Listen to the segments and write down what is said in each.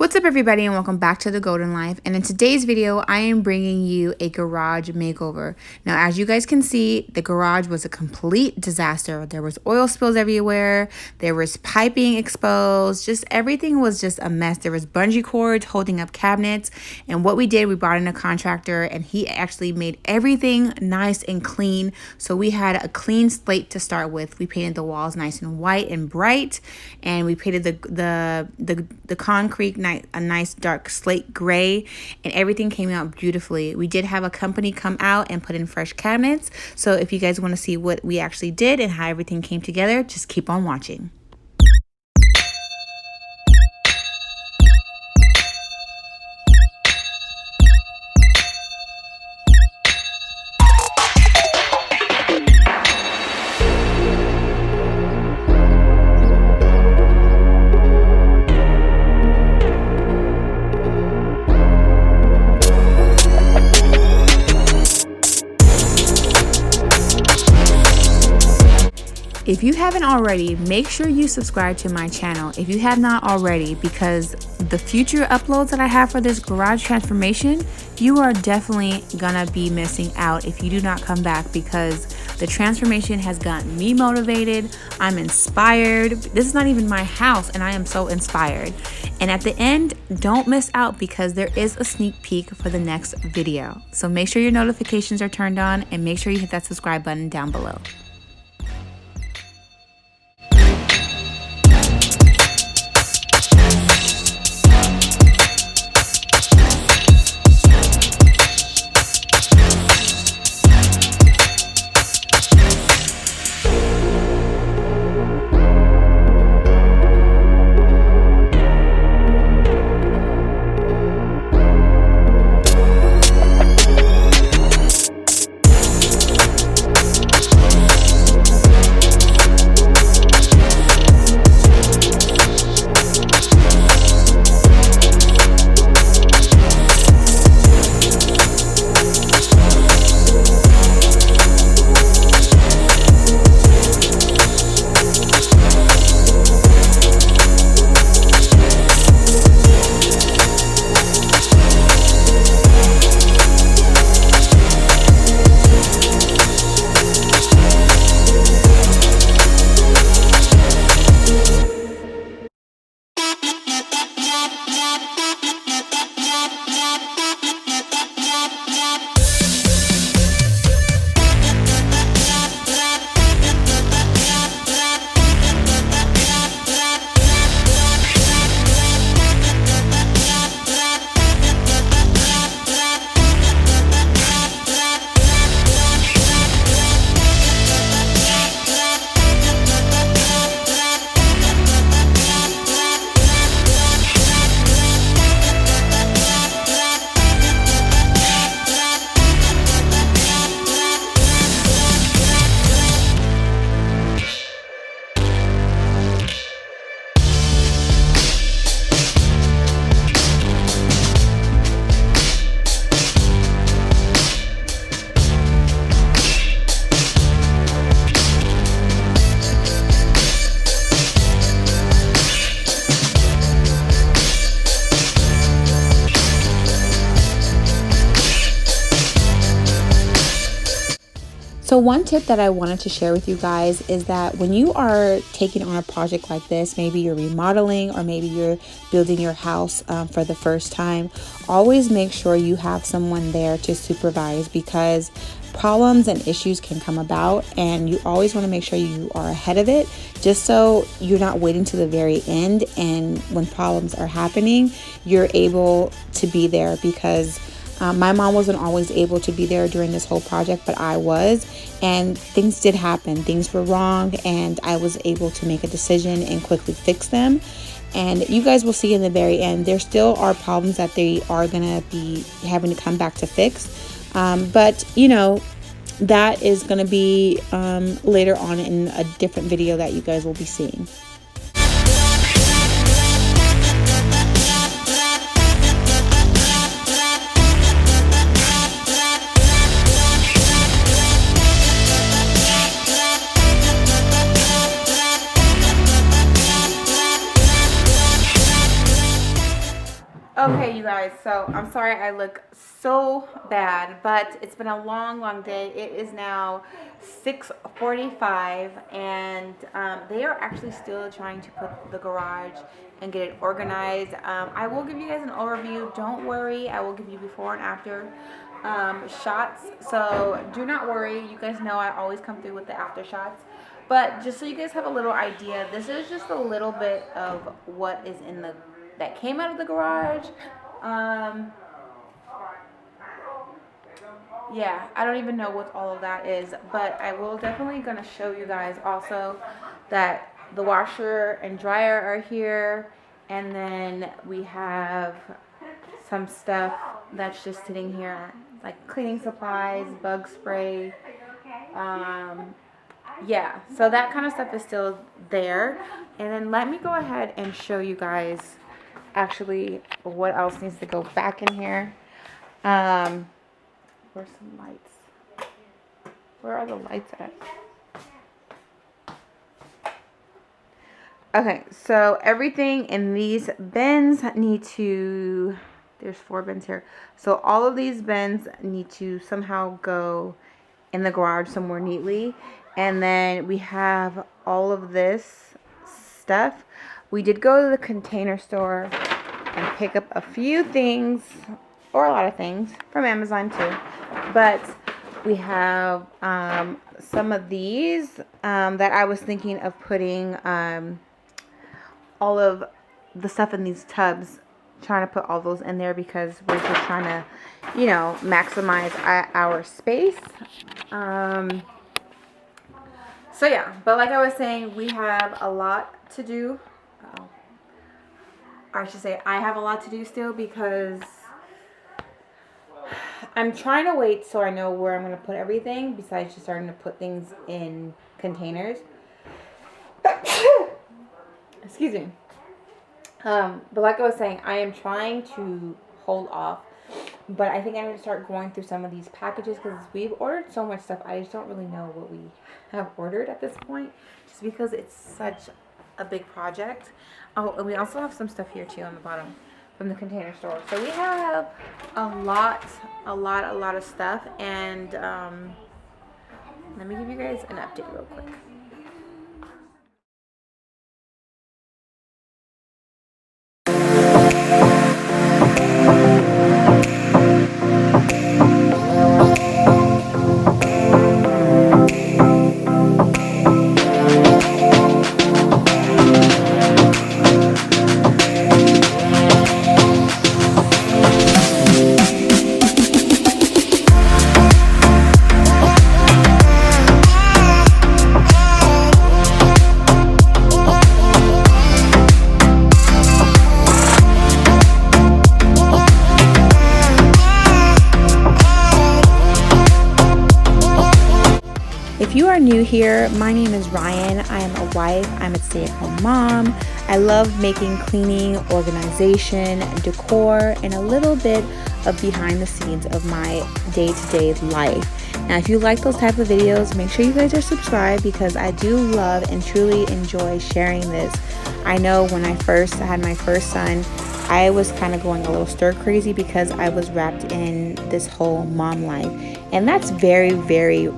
What's up everybody and welcome back to The Golden Life, and in today's video I am bringing you a garage makeover. Now as you guys can see, the garage was a complete disaster. There was oil spills everywhere, there was piping exposed, just everything was just a mess. There was bungee cords holding up cabinets, and what we did, we brought in a contractor and he actually made everything nice and clean. So we had a clean slate to start with. We painted the walls nice and white and bright, and we painted the concrete a nice dark slate gray, and everything came out beautifully. We did have a company come out and put in fresh cabinets, so if you guys want to see what we actually did and how everything came together, just keep on watching. If you haven't already, make sure you subscribe to my channel if you have not already, because the future uploads that I have for this garage transformation, you are definitely gonna be missing out if you do not come back, because the transformation has gotten me motivated. I'm inspired. This is not even my house and I am so inspired. And at the end, don't miss out because there is a sneak peek for the next video. So make sure your notifications are turned on and make sure you hit that subscribe button down below. So one tip that I wanted to share with you guys is that when you are taking on a project like this, maybe you're remodeling or maybe you're building your house for the first time, always make sure you have someone there to supervise, because problems and issues can come about and you always want to make sure you are ahead of it, just so you're not waiting to the very end, and when problems are happening, you're able to be there. Because my mom wasn't always able to be there during this whole project, but I was, and things did happen. Things were wrong and I was able to make a decision and quickly fix them. And you guys will see in the very end, there still are problems that they are going to be having to come back to fix. But you know, that is going to be later on in a different video that you guys will be seeing. guys, so I'm sorry I look so bad, but it's been a long day. It is now 6:45, and they are actually still trying to put the garage and get it organized. I will give you guys an overview. Don't worry, I will give you before and after shots, so do not worry. You guys know I always come through with the after shots. But just so you guys have a little idea, this is just a little bit of what is in the that came out of the garage. Yeah, I don't even know what all of that is, but I will definitely gonna show you guys also that the washer and dryer are here, and then we have some stuff that's just sitting here, like cleaning supplies, bug spray. Yeah, so that kind of stuff is still there. And then let me go ahead and show you guys actually what else needs to go back in here. Where's some lights? Where are the lights at? Okay, so everything in these bins need to, there's 4 bins here. So all of these bins need to somehow go in the garage somewhere neatly. And then we have all of this stuff. We did go to the Container Store and pick up a few things, or a lot of things, from Amazon too. But we have some of these that I was thinking of putting all of the stuff in these tubs, trying to put all those in there because we're just trying to, you know, maximize our space. So yeah, but like I was saying, we have a lot to do. I should say I have a lot to do still, because I'm trying to wait so I know where I'm going to put everything, besides just starting to put things in containers. Excuse me. But like I was saying, I am trying to hold off. But I think I'm going to start going through some of these packages, because we've ordered so much stuff. I just don't really know what we have ordered at this point, just because it's such a big project. Oh, and we also have some stuff here too on the bottom from the Container Store. So we have a lot of stuff. And let me give you guys an update real quick. If you are new here, my name is Ryan. I am a wife. I'm a stay-at-home mom. I love making cleaning, organization, decor, and a little bit of behind the scenes of my day-to-day life. Now, if you like those type of videos, make sure you guys are subscribed, because I do love and truly enjoy sharing this. I know when I first had my first son, I was kind of going a little stir crazy because I was wrapped in this whole mom life. And that's very, very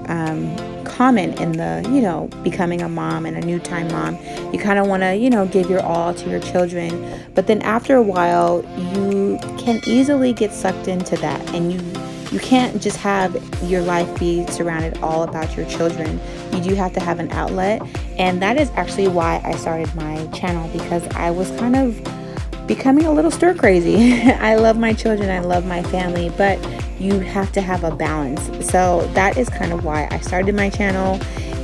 common in the, you know, becoming a mom and a new time mom. You kind of want to, you know, give your all to your children. But then after a while, you can easily get sucked into that. And you can't just have your life be surrounded all about your children. You do have to have an outlet. And that is actually why I started my channel, because I was kind of becoming a little stir crazy. I love my children, I love my family, but you have to have a balance. So that is kind of why I started my channel,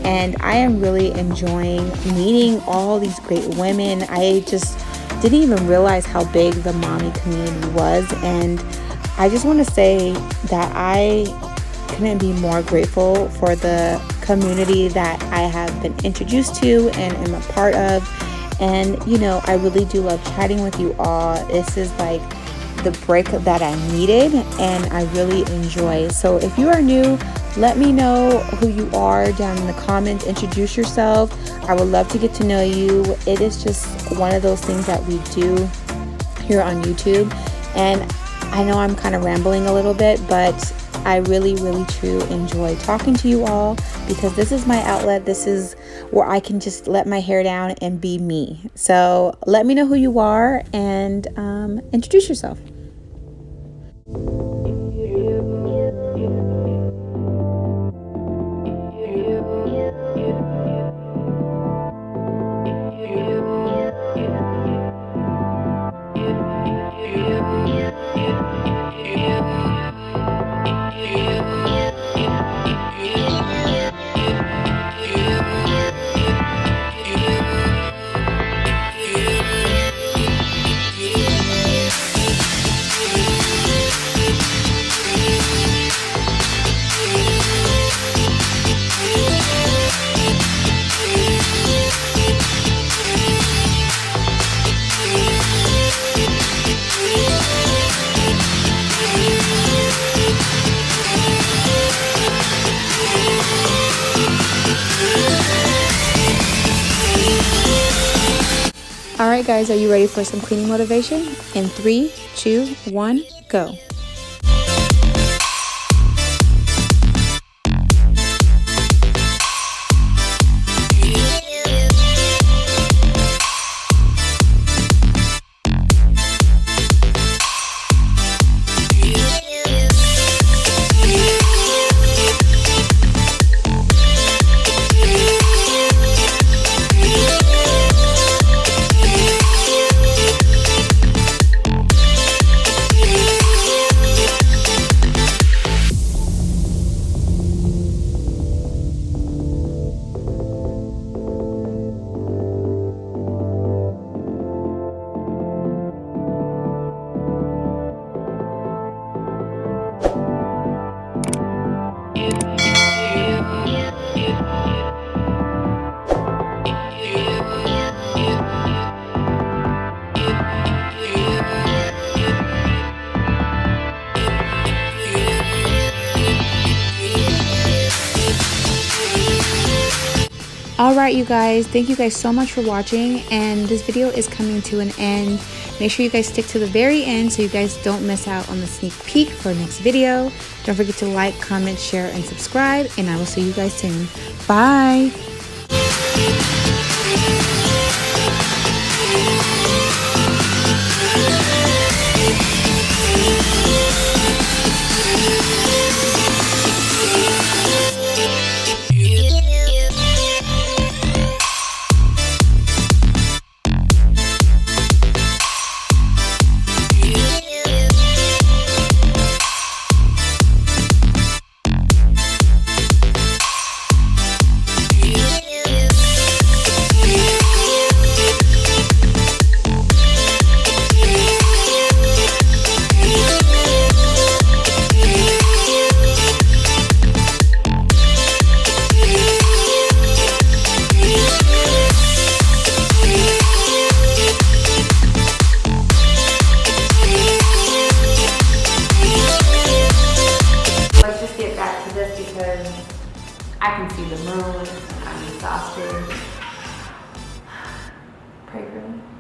and I am really enjoying meeting all these great women. I just didn't even realize how big the mommy community was, and I just want to say that I couldn't be more grateful for the community that I have been introduced to and am a part of. And you know, I really do love chatting with you all. This is like the break that I needed, and I really enjoy. So if you are new, let me know who you are down in the comments. Introduce yourself. I would love to get to know you. It is just one of those things that we do here on YouTube. And I know I'm kind of rambling a little bit, but I really, really, truly enjoy talking to you all because this is my outlet. This is where I can just let my hair down and be me. So let me know who you are and introduce yourself. All right, guys, are you ready for some cleaning motivation? In 3, 2, 1, go. All right, you guys, thank you guys so much for watching, and this video is coming to an end. Make sure you guys stick to the very end so you guys don't miss out on the sneak peek for our next video. Don't forget to like, comment, share, and subscribe, and I will see you guys soon. Bye. I can see the moon, I'm exhausted. Pray for me.